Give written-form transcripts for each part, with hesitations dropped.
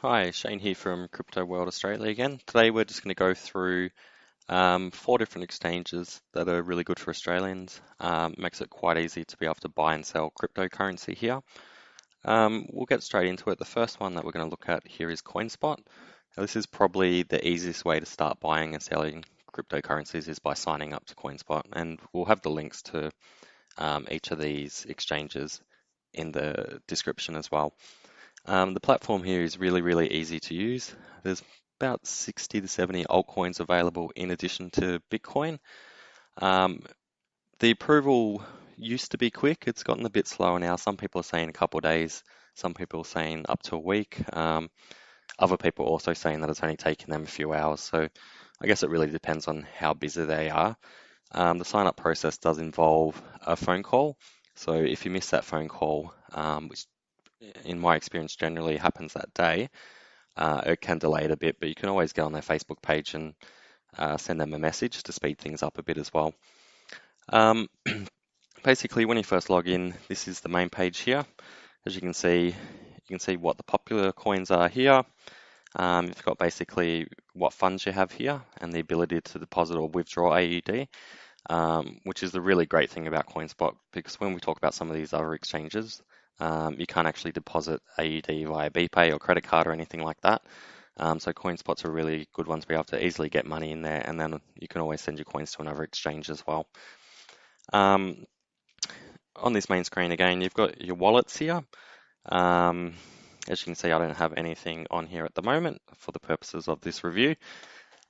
Hi, Shane here from Crypto World Australia again. Today we're just going to go through four different exchanges that are really good for Australians. Makes it quite easy to be able to buy and sell cryptocurrency here. We'll get straight into it. The first one that we're going to look at here is CoinSpot. Now, this is probably the easiest way to start buying and selling cryptocurrencies is by signing up to CoinSpot, and we'll have the links to each of these exchanges in the description as well. The platform here is really easy to use. There's about 60 to 70 altcoins available in addition to Bitcoin. Um, the approval used to be quick. It's gotten a bit slower now. Some people are saying a couple of days. Some people are saying up to a week. Other people are also saying that it's only taken them a few hours. So I guess it really depends on how busy they are. The sign-up process does involve a phone call. So if you miss that phone call, which in my experience generally happens that day, it can delay it a bit, but you can always get on their Facebook page and send them a message to speed things up a bit as well. Um, Basically, when you first log in, this is the main page here. As you can see what the popular coins are here. You've got basically what funds you have here and the ability to deposit or withdraw AUD, which is the really great thing about CoinSpot, because when we talk about some of these other exchanges, you can't actually deposit AUD via BPAY or credit card or anything like that. So CoinSpot's a really good one to be able to easily get money in there, and then you can always send your coins to another exchange as well. Um, on this main screen again, you've got your wallets here. As you can see, I don't have anything on here at the moment for the purposes of this review.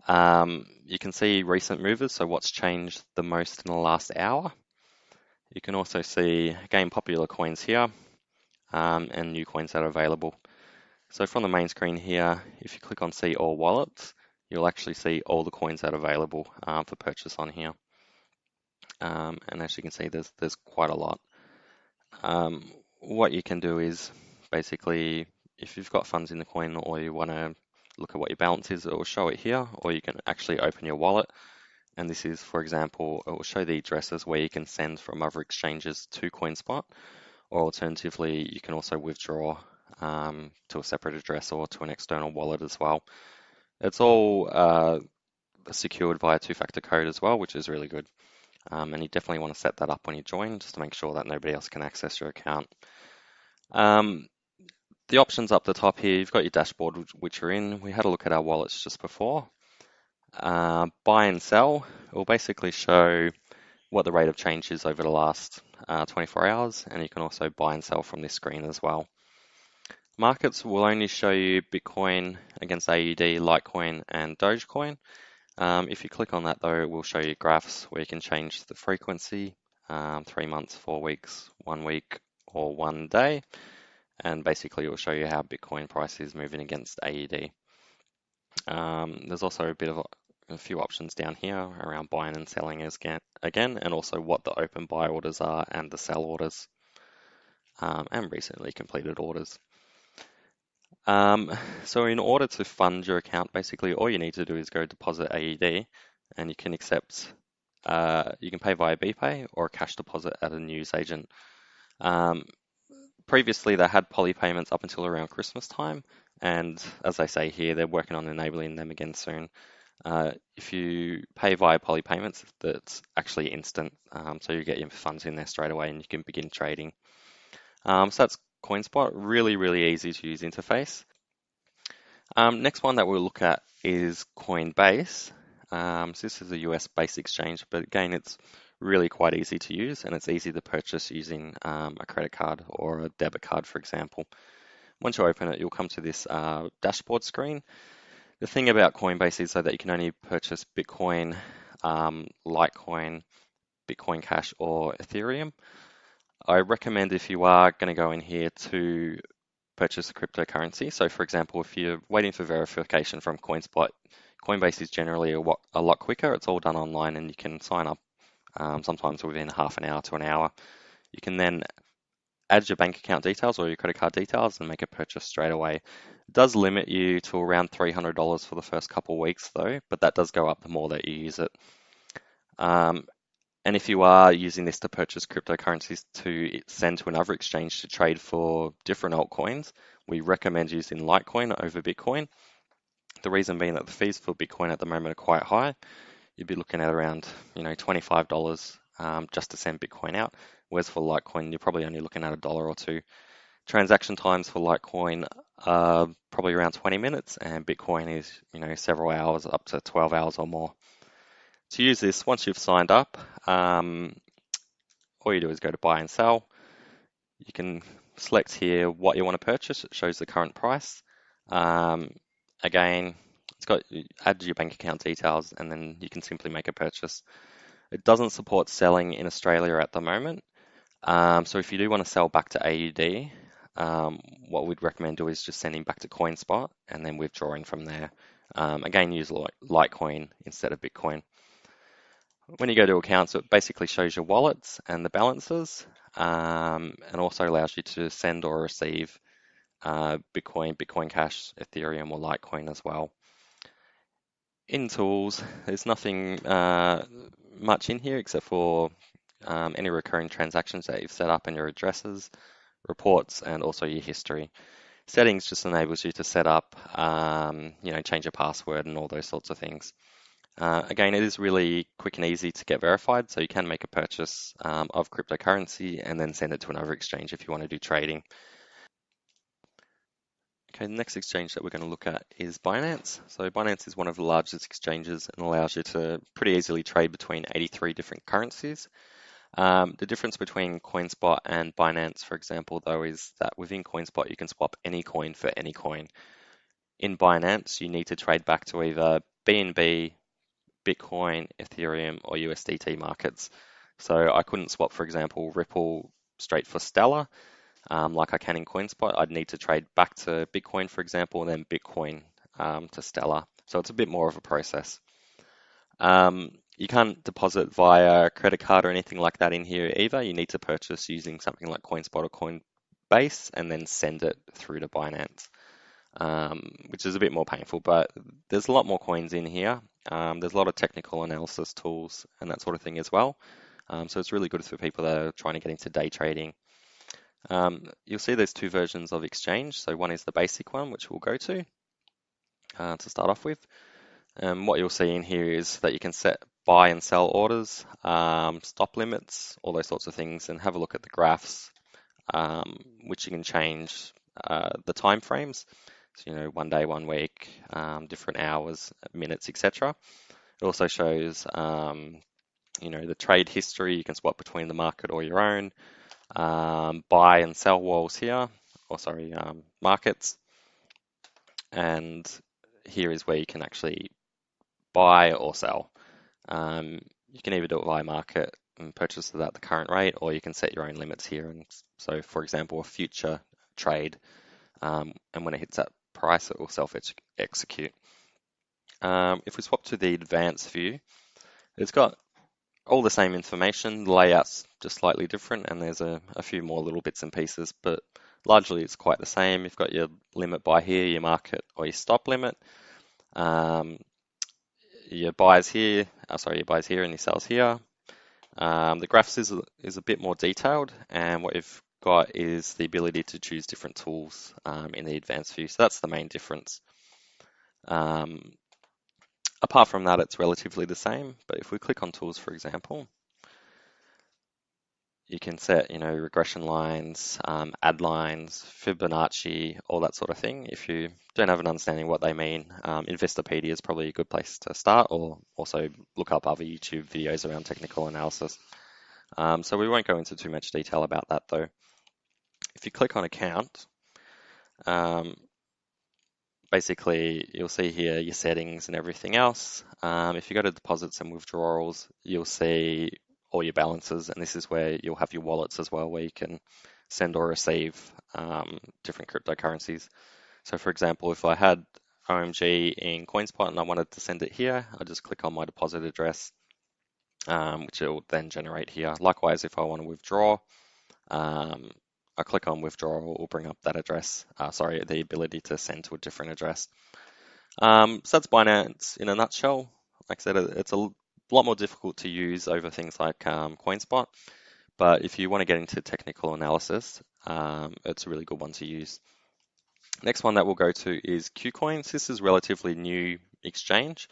You can see recent movers, so what's changed the most in the last hour. You can also see, again, popular coins here, and new coins that are available. So from the main screen here, if you click on See All Wallets, you'll actually see all the coins that are available for purchase on here. And as you can see, there's quite a lot. What you can do is basically, if you've got funds in the coin or you want to look at what your balance is, it will show it here, or you can actually open your wallet. And this is, for example, it will show the addresses where you can send from other exchanges to CoinSpot, or alternatively, you can also withdraw to a separate address or to an external wallet as well. It's all secured via two-factor code as well, which is really good. And you definitely want to set that up when you join, just to make sure that nobody else can access your account. The options up the top here, you've got your dashboard, which you're in. We had a look at our wallets just before. Buy and sell, it will basically show what the rate of change is over the last 24 hours, and you can also buy and sell from this screen as well. Markets will only show you Bitcoin against AUD, Litecoin, and Dogecoin. If you click on that though, it will show you graphs where you can change the frequency, 3 months, 4 weeks, 1 week, or 1 day. And basically it will show you how Bitcoin price is moving against AUD. There's also a few options down here around buying and selling again, and also what the open buy orders are and the sell orders, and recently completed orders. So in order to fund your account, basically all you need to do is go deposit AUD, and you can you can pay via BPAY or a cash deposit at a news agent. Previously, they had poly payments up until around Christmas time, and as they say here, they're working on enabling them again soon. If you pay via poly payments, that's actually instant, so you get your funds in there straight away and you can begin trading. So that's CoinSpot, really easy to use interface. Next one that we'll look at is Coinbase. So this is a US-based exchange, but again, it's really quite easy to use, and it's easy to purchase using a credit card or a debit card, for example. Once you open it, you'll come to this dashboard screen. The thing about Coinbase is so that you can only purchase Bitcoin, Litecoin, Bitcoin Cash, or Ethereum. I recommend if you are going to go in here to purchase a cryptocurrency. So for example, if you're waiting for verification from CoinSpot, Coinbase is generally a lot quicker. It's all done online and you can sign up sometimes within half an hour to an hour. You can then add your bank account details or your credit card details and make a purchase straight away. It does limit you to around $300 for the first couple of weeks though, but that does go up the more that you use it. And And if you are using this to purchase cryptocurrencies to send to another exchange to trade for different altcoins, we recommend using Litecoin over Bitcoin. The reason being that the fees for Bitcoin at the moment are quite high. You'd be looking at around, $25 just to send Bitcoin out. Whereas for Litecoin, you're probably only looking at $1 or two. Transaction times for Litecoin are probably around 20 minutes, and Bitcoin is, several hours, up to 12 hours or more. To use this, once you've signed up, all you do is go to buy and sell. You can select here what you want to purchase. It shows the current price. Again, it's got add your bank account details, and then you can simply make a purchase. It doesn't support selling in Australia at the moment. So if you do want to sell back to AUD, what we'd recommend do is just sending back to CoinSpot and then withdrawing from there. Again, use Litecoin instead of Bitcoin. When you go to accounts, it basically shows your wallets and the balances, and also allows you to send or receive Bitcoin, Bitcoin Cash, Ethereum, or Litecoin as well. In tools, there's nothing much in here except for any recurring transactions that you've set up and your addresses, reports, and also your history. Settings just enables you to set up, change your password and all those sorts of things. Again, it is really quick and easy to get verified, so you can make a purchase of cryptocurrency and then send it to another exchange if you want to do trading. Okay, the next exchange that we're going to look at is Binance. So Binance is one of the largest exchanges and allows you to pretty easily trade between 83 different currencies. The difference between CoinSpot and Binance, for example, though, is that within CoinSpot, you can swap any coin for any coin. In Binance, you need to trade back to either BNB, Bitcoin, Ethereum, or USDT markets. So I couldn't swap, for example, Ripple straight for Stellar, like I can in CoinSpot. I'd need to trade back to Bitcoin, for example, and then Bitcoin to Stellar. So it's a bit more of a process. You can't deposit via credit card or anything like that in here either. You need to purchase using something like CoinSpot or Coinbase and then send it through to Binance, which is a bit more painful, but there's a lot more coins in here. There's a lot of technical analysis tools and that sort of thing as well. So it's really good for people that are trying to get into day trading. You'll see there's two versions of exchange. So one is the basic one, which we'll go to start off with. What you'll see in here is that you can set buy and sell orders, stop limits, all those sorts of things, and have a look at the graphs, which you can change the time frames. So, 1 day, 1 week, different hours, minutes, etc. It also shows, the trade history. You can swap between the market or your own. Buy and sell walls here, markets. And here is where you can actually buy or sell. You can either do it via market and purchase it at the current rate, or you can set your own limits here. And so, for example, a future trade, and when it hits that price, it will self-execute. If we swap to the advanced view, it's got all the same information. The layout's just slightly different, and there's a few more little bits and pieces, but largely it's quite the same. You've got your limit buy here, your market or your stop limit. Your buys here, your buys here and your sells here. The graphs is a bit more detailed, and what you've got is the ability to choose different tools in the advanced view. So that's the main difference. Apart from that, it's relatively the same. But if we click on tools, for example, you can set, regression lines, add lines, Fibonacci, all that sort of thing. If you don't have an understanding of what they mean, Investopedia is probably a good place to start, or also look up other YouTube videos around technical analysis. So we won't go into too much detail about that though. If you click on account, basically you'll see here your settings and everything else. If you go to deposits and withdrawals, you'll see all your balances, and this is where you'll have your wallets as well, where you can send or receive different cryptocurrencies. So for example, if I had OMG in CoinSpot and I wanted to send it here, I just click on my deposit address, which it will then generate here. Likewise, if I want to withdraw, I click on withdrawal, it will bring up that address, the ability to send to a different address. So that's Binance in a nutshell. Like I said, it's a a lot more difficult to use over things like CoinSpot. But if you want to get into technical analysis, it's a really good one to use. Next one that we'll go to is Qcoins. This is relatively new exchange.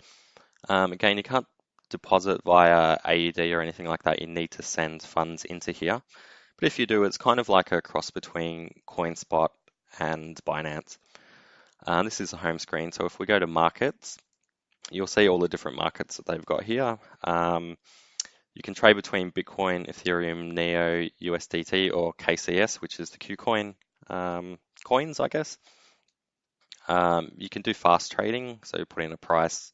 Again, you can't deposit via AED or anything like that. You need to send funds into here. But if you do, it's kind of like a cross between CoinSpot and Binance. This is the home screen. So if we go to markets, you'll see all the different markets that they've got here. You can trade between Bitcoin, Ethereum, Neo, USDT, or KCS, which is the Qcoin coins, I guess. You can do fast trading, so put in a price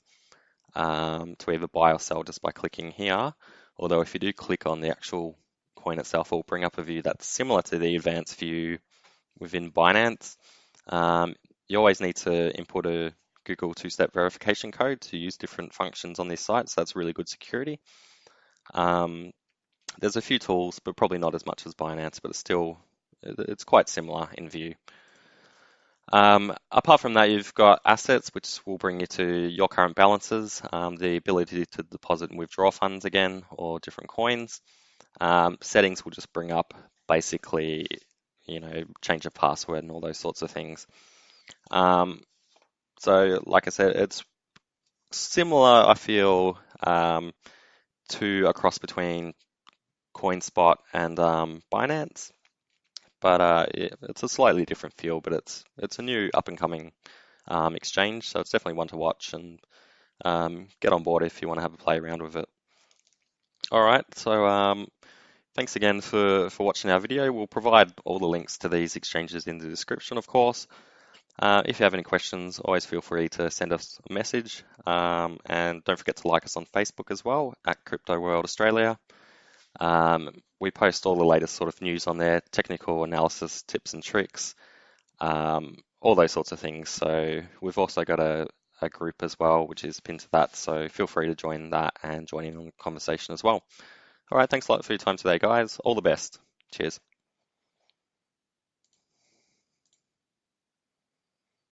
to either buy or sell just by clicking here. Although if you do click on the actual coin itself, it will bring up a view that's similar to the advanced view within Binance. You always need to input a Google two-step verification code to use different functions on this site, so that's really good security. There's a few tools, but probably not as much as Binance, but it's quite similar in view. Apart from that, you've got assets, which will bring you to your current balances, the ability to deposit and withdraw funds again, or different coins. Settings will just bring up basically, change of password and all those sorts of things. So, like I said, it's similar, I feel, to a cross between CoinSpot and Binance. But it's a slightly different feel, but it's a new up and coming exchange, so it's definitely one to watch and get on board if you want to have a play around with it. All right, so thanks again for watching our video. We'll provide all the links to these exchanges in the description, of course. If you have any questions, always feel free to send us a message, and don't forget to like us on Facebook as well at Crypto World Australia. We post all the latest sort of news on there, technical analysis, tips and tricks, all those sorts of things. So we've also got a group as well, which is pinned to that. So feel free to join that and join in on the conversation as well. All right, thanks a lot for your time today, guys. All the best. Cheers.